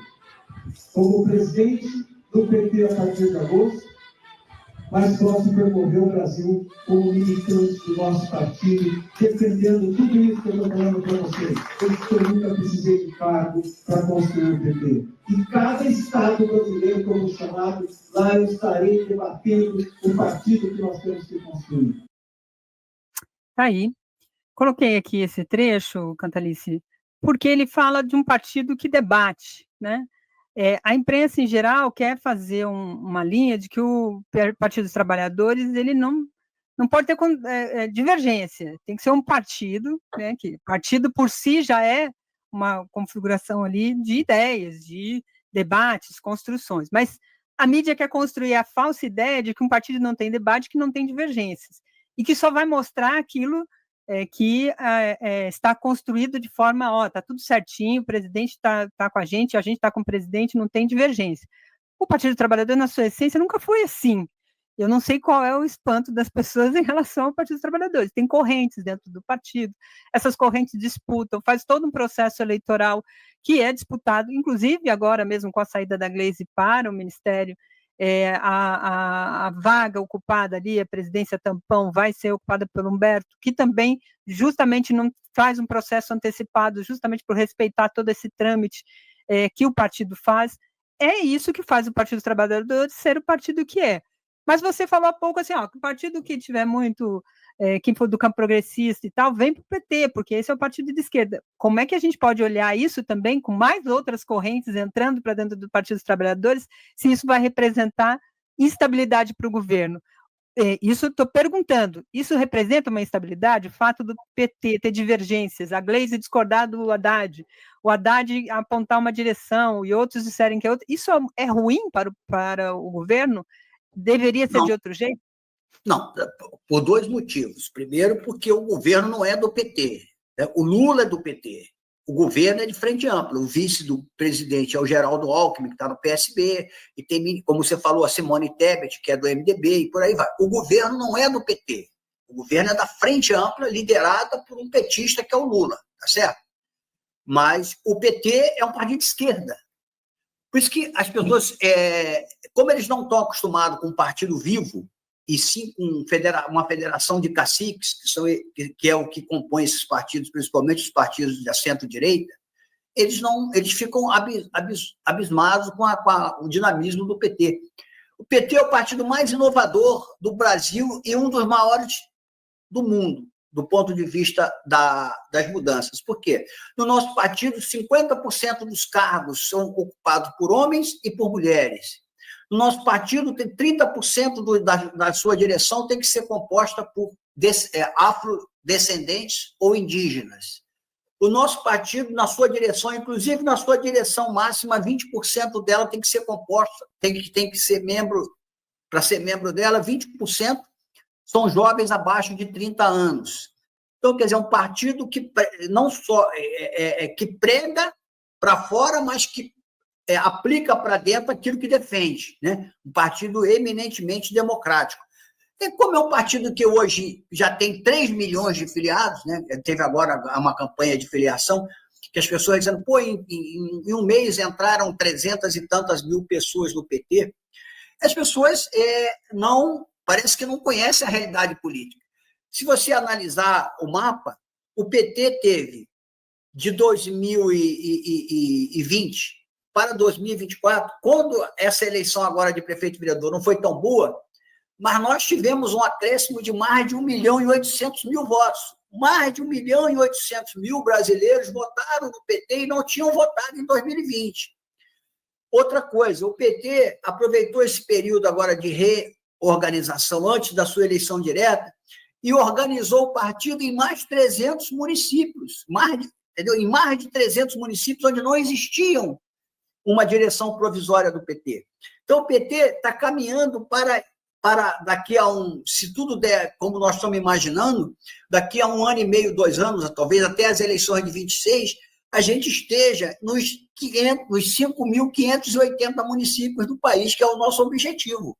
como presidente do PT a partir de agosto, mas posso percorrer o Brasil como militante do nosso partido, defendendo tudo isso que eu estou falando para vocês. Eu nunca precisei de cargo para construir o PT. E cada estado brasileiro, como chamado, lá eu estarei debatendo o partido que nós temos que construir. Aí, coloquei aqui esse trecho, Cantalice, porque ele fala de um partido que debate, né? A imprensa, em geral, quer fazer uma linha de que o Partido dos Trabalhadores ele não pode ter divergência, tem que ser um partido, né, que partido por si já é uma configuração ali de ideias, de debates, construções, mas a mídia quer construir a falsa ideia de que um partido não tem debate, que não tem divergências, e que só vai mostrar aquilo que está construído de forma, está tudo certinho, o presidente está com a gente está com o presidente, não tem divergência. O Partido do Trabalhador, na sua essência, nunca foi assim. Eu não sei qual é o espanto das pessoas em relação ao Partido dos Trabalhadores. Tem correntes dentro do partido, essas correntes disputam, faz todo um processo eleitoral que é disputado, inclusive agora mesmo com a saída da Gleisi para o Ministério, a vaga ocupada ali, a presidência tampão, vai ser ocupada pelo Humberto, que também justamente não faz um processo antecipado, justamente por respeitar todo esse trâmite que o partido faz. É isso que faz o Partido dos Trabalhadores ser o partido que é. Mas você falou há pouco assim, que o partido que tiver muito, quem for do campo progressista e tal, vem para o PT, porque esse é o partido de esquerda. Como é que a gente pode olhar isso também, com mais outras correntes entrando para dentro do Partido dos Trabalhadores, se isso vai representar instabilidade para o governo? Isso estou perguntando, isso representa uma instabilidade? O fato do PT ter divergências, a Gleisi discordar do Haddad, o Haddad apontar uma direção e outros disserem que é outra, isso é ruim para o governo? Deveria ser de outro jeito? Não, por dois motivos. Primeiro, porque o governo não é do PT. O Lula é do PT. O governo é de frente ampla. O vice do presidente é o Geraldo Alckmin, que está no PSB, e tem, como você falou, a Simone Tebet, que é do MDB, e por aí vai. O governo não é do PT. O governo é da frente ampla, liderada por um petista, que é o Lula, tá certo? Mas o PT é um partido de esquerda. Por isso que as pessoas, como eles não estão acostumados com um partido vivo, e sim com uma federação de caciques, que é o que compõe esses partidos, principalmente os partidos da centro-direita, eles ficam abismados com o dinamismo do PT. O PT é o partido mais inovador do Brasil e um dos maiores do mundo, do ponto de vista das mudanças. Por quê? No nosso partido, 50% dos cargos são ocupados por homens e por mulheres. No nosso partido, 30% da sua direção tem que ser composta por afrodescendentes ou indígenas. O nosso partido, na sua direção, inclusive na sua direção máxima, 20% dela tem que ser composta, tem que ser membro, para ser membro dela, 20% são jovens abaixo de 30 anos. Então, quer dizer, é um partido que não só que prega para fora, mas que aplica para dentro aquilo que defende, né? Um partido eminentemente democrático. E como é um partido que hoje já tem 3 milhões de filiados, né? Teve agora uma campanha de filiação, que as pessoas dizendo, pô, em um mês entraram 300 e tantas mil pessoas no PT, as pessoas parece que não conhecem a realidade política. Se você analisar o mapa, o PT teve, de 2020 para 2024, quando essa eleição agora de prefeito e vereador não foi tão boa, mas nós tivemos um acréscimo de mais de 1.800.000 votos. Mais de 1.800.000 brasileiros votaram no PT e não tinham votado em 2020. Outra coisa, o PT aproveitou esse período agora de reorganização antes da sua eleição direta e organizou o partido em mais de 300 municípios, em mais de 300 municípios onde não existiam uma direção provisória do PT. Então, o PT está caminhando para daqui a se tudo der como nós estamos imaginando, daqui a 1 ano e meio, 2 anos, talvez até as eleições de 26, a gente esteja nos 5.580 municípios do país, que é o nosso objetivo.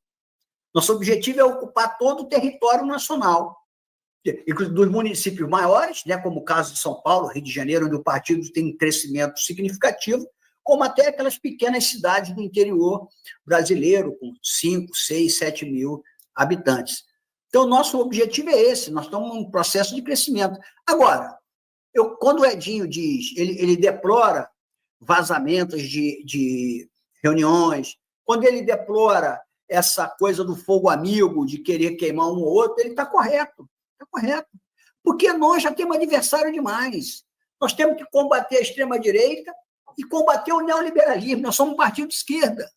Nosso objetivo é ocupar todo o território nacional. Dos municípios maiores, né, como o caso de São Paulo, Rio de Janeiro, onde o partido tem um crescimento significativo, como até aquelas pequenas cidades do interior brasileiro, com 5, 6, 7 mil habitantes. Então, nosso objetivo é esse, nós estamos num processo de crescimento. Agora, quando o Edinho diz, ele deplora vazamentos de reuniões, quando ele deplora essa coisa do fogo amigo, de querer queimar um ou outro, ele está correto, porque nós já temos adversário demais. Nós temos que combater a extrema-direita e combater o neoliberalismo. Nós somos um partido de esquerda.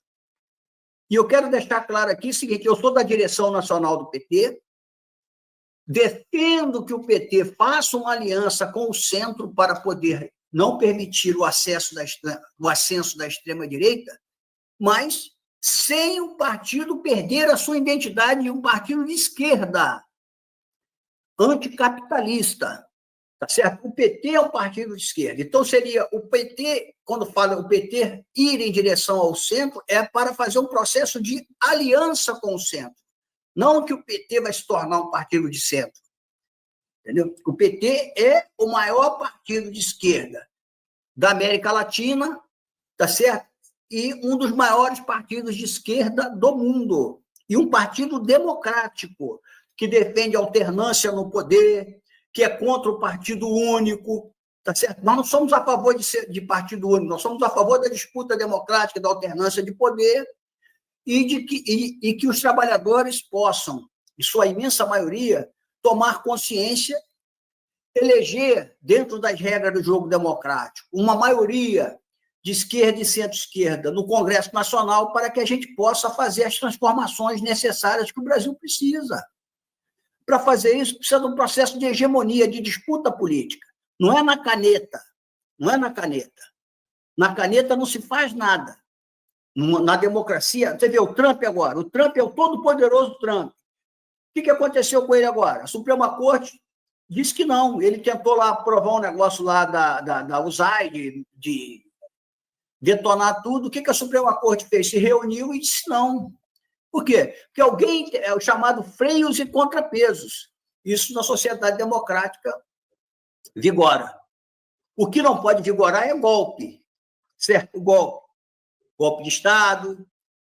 E eu quero deixar claro aqui o seguinte, eu sou da direção nacional do PT, defendo que o PT faça uma aliança com o centro para poder não permitir o ascenso da extrema-direita, mas sem o partido perder a sua identidade de um partido de esquerda, anticapitalista. Tá certo? O PT é um partido de esquerda. Então, seria o PT, quando fala o PT ir em direção ao centro, é para fazer um processo de aliança com o centro. Não que o PT vai se tornar um partido de centro. Entendeu? O PT é o maior partido de esquerda da América Latina, tá certo? E um dos maiores partidos de esquerda do mundo. E um partido democrático, que defende alternância no poder, que é contra o partido único, tá certo? Nós não somos a favor de partido único, nós somos a favor da disputa democrática, da alternância de poder e que os trabalhadores possam, em sua imensa maioria, tomar consciência, eleger, dentro das regras do jogo democrático, uma maioria de esquerda e centro-esquerda no Congresso Nacional para que a gente possa fazer as transformações necessárias que o Brasil precisa. Para fazer isso, precisa de um processo de hegemonia, de disputa política. Não é na caneta. Na caneta não se faz nada. Na democracia, você vê o Trump agora. O Trump é o todo-poderoso Trump. O que aconteceu com ele agora? A Suprema Corte disse que não. Ele tentou lá aprovar um negócio lá da USAID, de detonar tudo. O que a Suprema Corte fez? Se reuniu e disse não. Por quê? Porque alguém é o chamado freios e contrapesos. Isso na sociedade democrática vigora. O que não pode vigorar é golpe, certo? Golpe de Estado,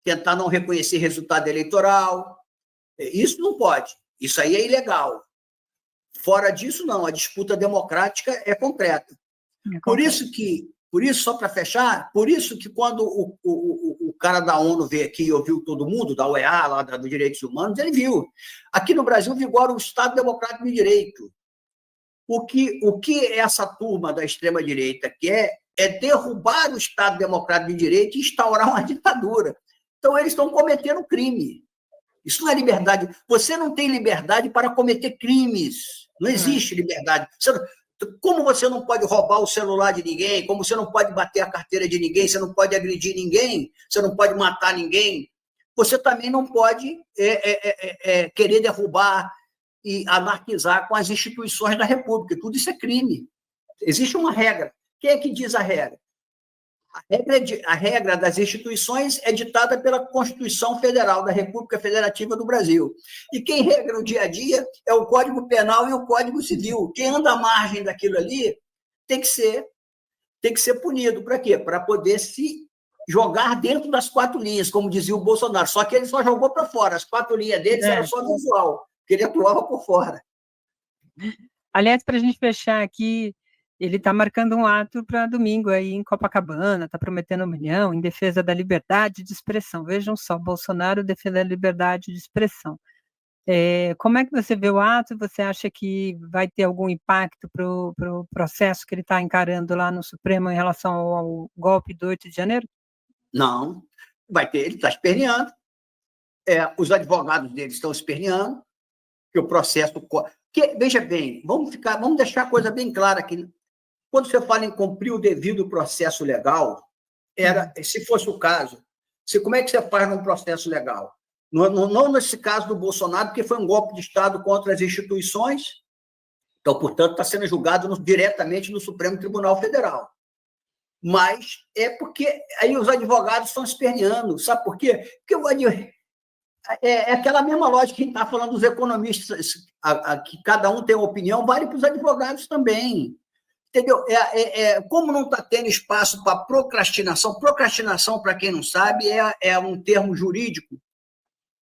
tentar não reconhecer resultado eleitoral. Isso não pode. Isso aí é ilegal. Fora disso, não. A disputa democrática é concreta. Por isso, só para fechar, por isso que quando o cara da ONU veio aqui e ouviu todo mundo, da OEA, lá dos Direitos Humanos, ele viu. Aqui no Brasil vigora o Estado Democrático de Direito. O que essa turma da extrema-direita quer é derrubar o Estado Democrático de Direito e instaurar uma ditadura. Então, eles estão cometendo crime. Isso não é liberdade. Você não tem liberdade para cometer crimes. Não existe liberdade. Como você não pode roubar o celular de ninguém, como você não pode bater a carteira de ninguém, você não pode agredir ninguém, você não pode matar ninguém, você também não pode querer derrubar e anarquizar com as instituições da República. Tudo isso é crime. Existe uma regra. Quem é que diz a regra? A regra das instituições é ditada pela Constituição Federal da República Federativa do Brasil. E quem regra o dia a dia é o Código Penal e o Código Civil. Quem anda à margem daquilo ali tem que ser punido. Para quê? Para poder se jogar dentro das 4 linhas, como dizia o Bolsonaro. Só que ele só jogou para fora. As 4 linhas deles eram só visual, porque ele atuava por fora. Aliás, para a gente fechar aqui, ele está marcando um ato para domingo aí em Copacabana, está prometendo 1 milhão em defesa da liberdade de expressão. Vejam só, Bolsonaro defende a liberdade de expressão. Como é que você vê o ato? Você acha que vai ter algum impacto para o processo que ele está encarando lá no Supremo em relação ao golpe do 8 de janeiro? Não, vai ter, ele está esperneando, os advogados dele estão esperneando, que o processo... veja bem, vamos deixar a coisa bem clara aqui. Quando você fala em cumprir o devido processo legal, se fosse o caso, como é que você faz num processo legal? Não nesse caso do Bolsonaro, porque foi um golpe de Estado contra as instituições, então, portanto, está sendo julgado diretamente no Supremo Tribunal Federal. Mas é porque aí os advogados estão esperneando. Sabe por quê? Porque é aquela mesma lógica que a gente está falando dos economistas, que cada um tem uma opinião, vale para os advogados também. Entendeu? Como não está tendo espaço para procrastinação, para quem não sabe, é um termo jurídico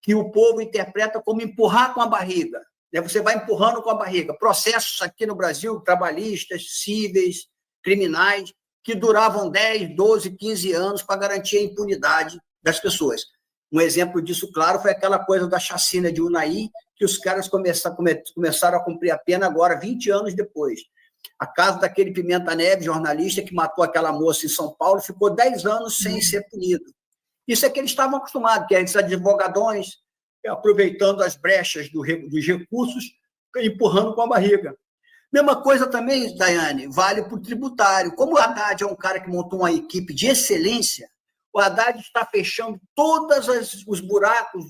que o povo interpreta como empurrar com a barriga. Você vai empurrando com a barriga. Processos aqui no Brasil, trabalhistas, cíveis, criminais, que duravam 10, 12, 15 anos para garantir a impunidade das pessoas. Um exemplo disso, claro, foi aquela coisa da chacina de Unai, que os caras começaram a cumprir a pena agora, 20 anos depois. A caso daquele Pimenta Neves, jornalista, que matou aquela moça em São Paulo, ficou 10 anos sem ser punido. Isso é que eles estavam acostumados, que esses advogadões, aproveitando as brechas dos recursos, empurrando com a barriga. Mesma coisa também, Daiane, vale para o tributário. Como o Haddad é um cara que montou uma equipe de excelência, o Haddad está fechando todos os buracos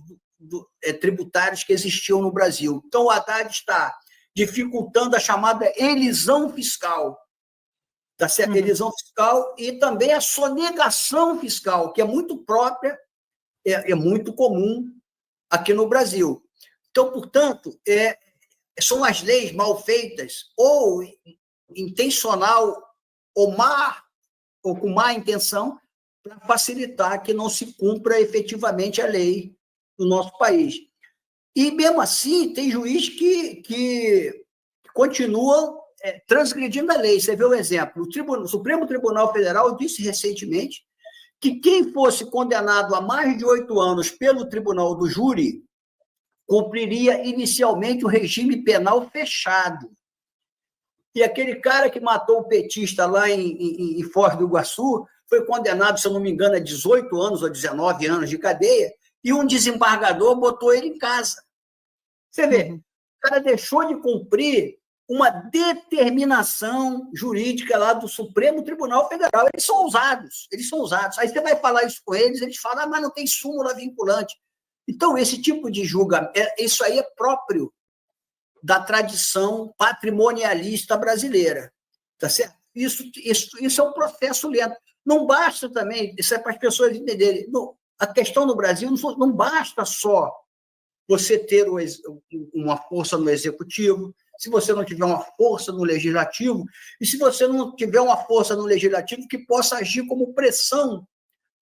tributários que existiam no Brasil. Então, o Haddad está dificultando a chamada elisão fiscal. Tá certo? Elisão fiscal e também a sonegação fiscal, que é muito própria, é muito comum aqui no Brasil. Então, portanto, são as leis mal feitas, ou intencional, ou com má intenção, para facilitar que não se cumpra efetivamente a lei no nosso país. E, mesmo assim, tem juiz que continua transgredindo a lei. Você vê o exemplo. O Supremo Tribunal Federal disse recentemente que quem fosse condenado a mais de 8 anos pelo tribunal do júri cumpriria inicialmente o regime penal fechado. E aquele cara que matou o petista lá em Foz do Iguaçu foi condenado, se eu não me engano, a 18 anos ou 19 anos de cadeia, e um desembargador botou ele em casa. Você vê, o cara deixou de cumprir uma determinação jurídica lá do Supremo Tribunal Federal. Eles são ousados. Aí você vai falar isso com eles, eles falam, mas não tem súmula vinculante. Então, esse tipo de julgamento, isso aí é próprio da tradição patrimonialista brasileira. Tá certo? Isso é um processo lento. Não basta também, isso é para as pessoas entenderem, a questão no Brasil não basta só você ter uma força no executivo, se você não tiver uma força no legislativo, e se você não tiver uma força no legislativo que possa agir como pressão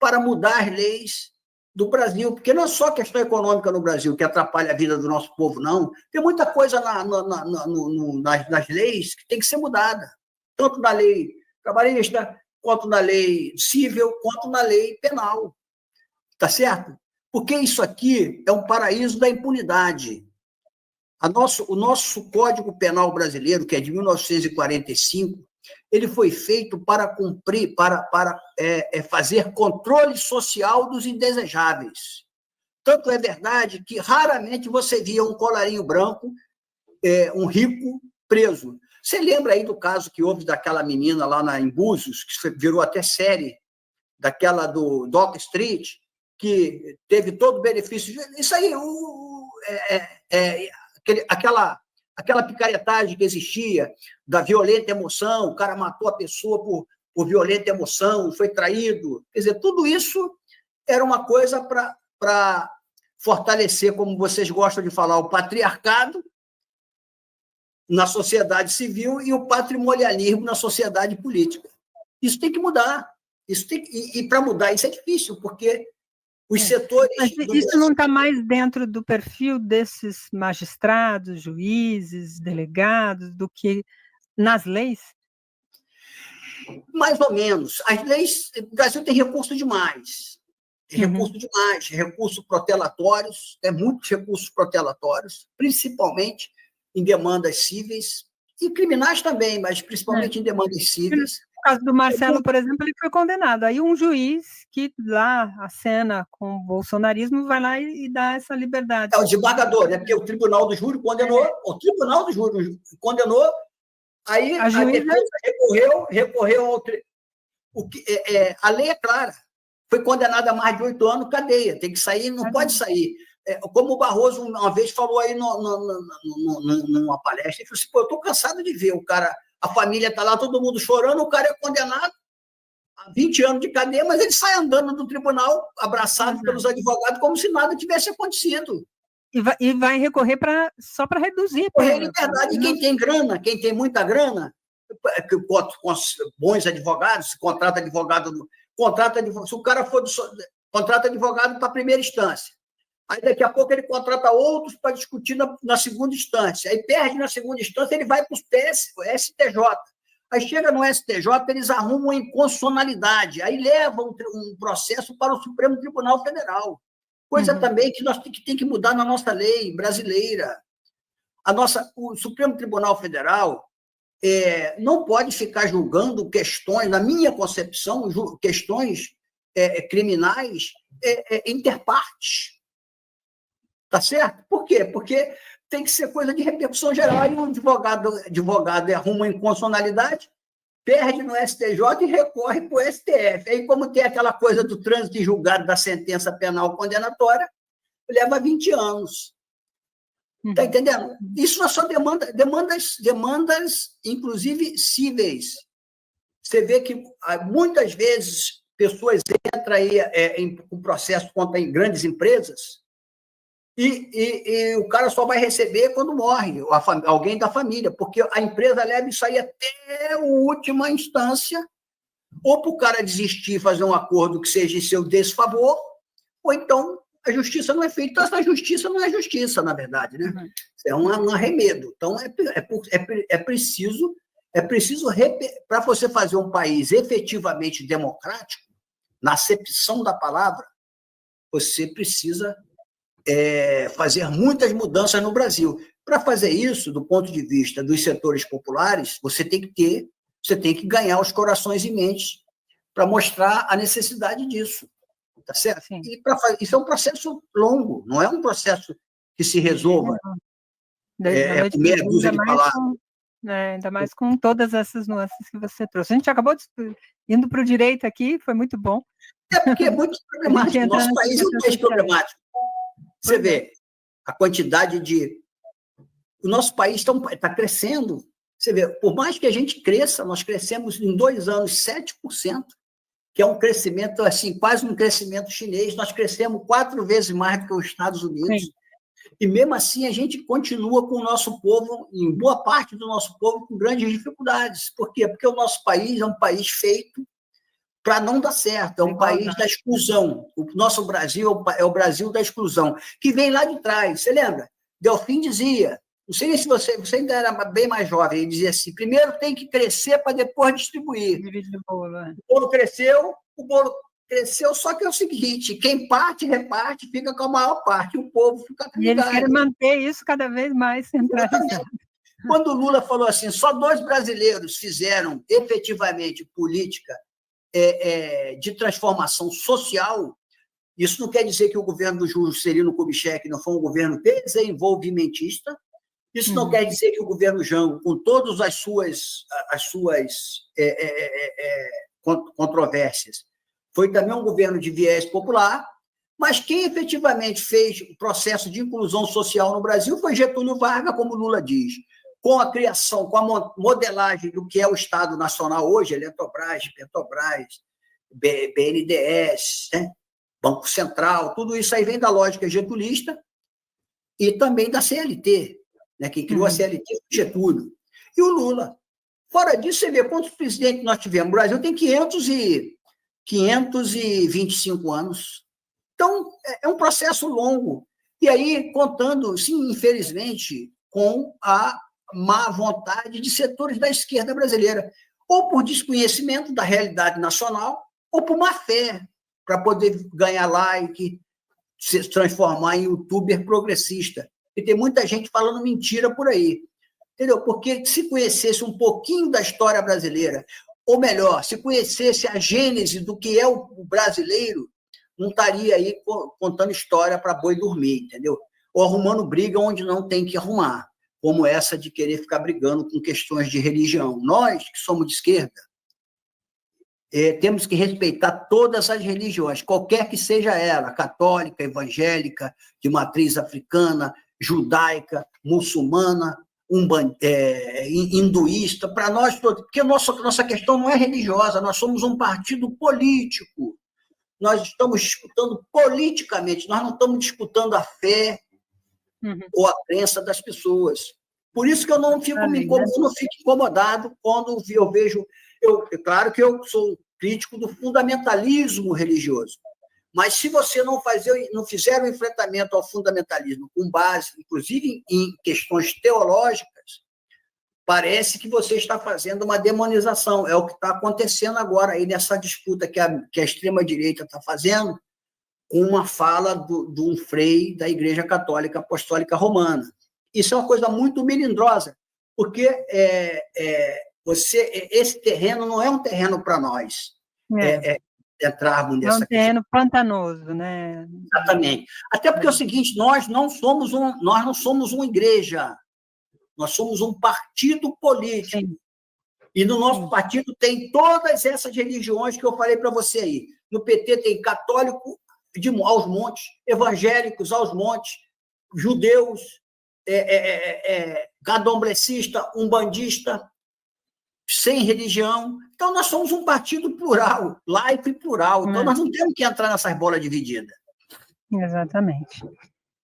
para mudar as leis do Brasil, porque não é só questão econômica no Brasil que atrapalha a vida do nosso povo, não. Tem muita coisa nas leis que tem que ser mudada, tanto na lei trabalhista, quanto na lei civil, quanto na lei penal. Tá certo? Porque isso aqui é um paraíso da impunidade. O nosso Código Penal brasileiro, que é de 1945, ele foi feito para cumprir, para fazer controle social dos indesejáveis. Tanto é verdade que raramente você via um colarinho branco, um rico preso. Você lembra aí do caso que houve daquela menina lá em Búzios, que virou até série, daquela do Dock Street, que teve todo o benefício. Isso aí, aquela picaretagem que existia, da violenta emoção, o cara matou a pessoa por violenta emoção, foi traído. Quer dizer, tudo isso era uma coisa para fortalecer, como vocês gostam de falar, o patriarcado na sociedade civil e o patrimonialismo na sociedade política. Isso tem que mudar. E para mudar isso é difícil, porque os setores... Mas isso não está mais dentro do perfil desses magistrados, juízes, delegados, do que nas leis? Mais ou menos. As leis... O Brasil tem recurso demais. Recursos protelatórios, muitos recursos protelatórios, principalmente em demandas cíveis, e criminais também, mas principalmente em demandas cíveis. No caso do Marcelo, por exemplo, ele foi condenado. Aí um juiz que lá acena com o bolsonarismo vai lá e dá essa liberdade. É o desembargador, né? Porque o Tribunal do Júri condenou, aí a defesa recorreu ao... A lei é clara. Foi condenado a mais de 8 anos, cadeia, tem que sair, não pode sair. Como o Barroso uma vez falou aí numa palestra, ele falou assim, eu estou cansado de ver o cara, a família está lá, todo mundo chorando, o cara é condenado a 20 anos de cadeia, mas ele sai andando do tribunal, abraçado pelos advogados, como se nada tivesse acontecido. E vai recorrer só para reduzir. Correr liberdade, quem tem grana, quem tem muita grana, com bons advogados, se contrata advogado... Se o cara contrata advogado para a primeira instância, aí daqui a pouco ele contrata outros para discutir na segunda instância, aí perde na segunda instância, ele vai para o STJ. Aí chega no STJ, eles arrumam inconstitucionalidade, aí levam um processo para o Supremo Tribunal Federal. Coisa também que nós tem que mudar na nossa lei brasileira. O Supremo Tribunal Federal não pode ficar julgando questões, na minha concepção, questões criminais interpartes. Tá certo? Por quê? Porque tem que ser coisa de repercussão geral. E um advogado arruma inconstitucionalidade, perde no STJ e recorre para o STF. Aí, como tem aquela coisa do trânsito em julgado da sentença penal condenatória, leva 20 anos. Está entendendo? Isso é só demandas, inclusive, cíveis. Você vê que, muitas vezes, pessoas entram aí com processo contra grandes empresas e o cara só vai receber quando morre, alguém da família, porque a empresa leva isso aí até a última instância, ou para o cara desistir e fazer um acordo que seja em seu desfavor, ou então a justiça não é feita. Então, essa justiça não é justiça, na verdade, né? É um arremedo. Então, é preciso, para você fazer um país efetivamente democrático, na acepção da palavra, você precisa fazer muitas mudanças no Brasil. Para fazer isso, do ponto de vista dos setores populares, você tem que ganhar os corações e mentes para mostrar a necessidade disso. Tá certo? Sim. Isso é um processo longo, não é um processo que se resolva com meia dúzia de palavras. Ainda mais com todas essas nuances que você trouxe. A gente acabou indo para o direito aqui, foi muito bom. Porque é muito problemático. O nosso país é um país problemático. Você vê a quantidade de... O nosso país está crescendo. Você vê, por mais que a gente cresça, nós crescemos em 2 anos 7%, que é um crescimento, assim, quase um crescimento chinês. Nós crescemos 4 vezes mais do que os Estados Unidos. Sim. E, mesmo assim, a gente continua com o nosso povo, em boa parte do nosso povo, com grandes dificuldades. Por quê? Porque o nosso país é um país feito para não dar certo, é um país da exclusão. O nosso Brasil é o Brasil da exclusão, que vem lá de trás. Você lembra? Delfim dizia, não sei nem se você ainda era bem mais jovem, ele dizia assim, primeiro tem que crescer para depois distribuir. O bolo cresceu, só que é o seguinte, quem parte, reparte, fica com a maior parte, o povo fica com a E eles querem manter isso cada vez mais centralizado. Quando o Lula falou assim, só 2 brasileiros fizeram efetivamente política de transformação social, isso não quer dizer que o governo do Juscelino Kubitschek não foi um governo desenvolvimentista, isso não quer dizer que o governo Jango, com todas as suas controvérsias, foi também um governo de viés popular, mas quem efetivamente fez o processo de inclusão social no Brasil foi Getúlio Vargas, como Lula diz. com a criação, com a modelagem do que é o Estado Nacional hoje, Eletrobras, Petrobras, BNDES, né? Banco Central, tudo isso aí vem da lógica getulista e também da CLT, né? Quem criou a CLT foi Getúlio. E o Lula. Fora disso, você vê quantos presidentes nós tivemos. O Brasil tem 525 anos. Então, é um processo longo. E aí, contando, sim, infelizmente, com a má vontade de setores da esquerda brasileira, ou por desconhecimento da realidade nacional, ou por má fé, para poder ganhar like, se transformar em youtuber progressista. E tem muita gente falando mentira por aí. Entendeu? Porque se conhecesse um pouquinho da história brasileira, ou melhor, se conhecesse a gênese do que é o brasileiro, não estaria aí contando história para boi dormir, entendeu? Ou arrumando briga onde não tem que arrumar, como essa de querer ficar brigando com questões de religião. Nós, que somos de esquerda, temos que respeitar todas as religiões, qualquer que seja ela, católica, evangélica, de matriz africana, judaica, muçulmana, hinduísta, para nós, porque nossa questão não é religiosa, nós somos um partido político, nós estamos disputando politicamente, nós não estamos disputando a fé ou a crença das pessoas. Por isso que eu não fico incomodado quando eu vejo. Claro que eu sou crítico do fundamentalismo religioso, mas se você não fizer o enfrentamento ao fundamentalismo com base, inclusive, em questões teológicas, parece que você está fazendo uma demonização. É o que está acontecendo agora aí nessa disputa que a extrema-direita está fazendo com uma fala de um frei da Igreja Católica Apostólica Romana. Isso é uma coisa muito melindrosa, porque esse terreno não é um terreno para nós. Entrarmos nessa questão. É um terreno pantanoso, né? Exatamente. Até porque é o seguinte, nós não somos uma igreja, nós somos um partido político. Sim. E no nosso partido tem todas essas religiões que eu falei para você aí. No PT tem católico aos montes, evangélicos aos montes, judeus, candomblecista, umbandista, sem religião. Então, nós somos um partido plural, laico e plural. Então, nós não temos que entrar nessas bolas divididas. Exatamente.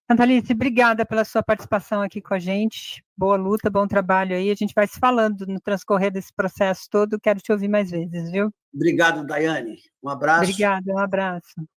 Antalice, obrigada pela sua participação aqui com a gente. Boa luta, bom trabalho aí. A gente vai se falando no transcorrer desse processo todo. Quero te ouvir mais vezes, viu? Obrigado, Daiane. Um abraço. Obrigada, um abraço.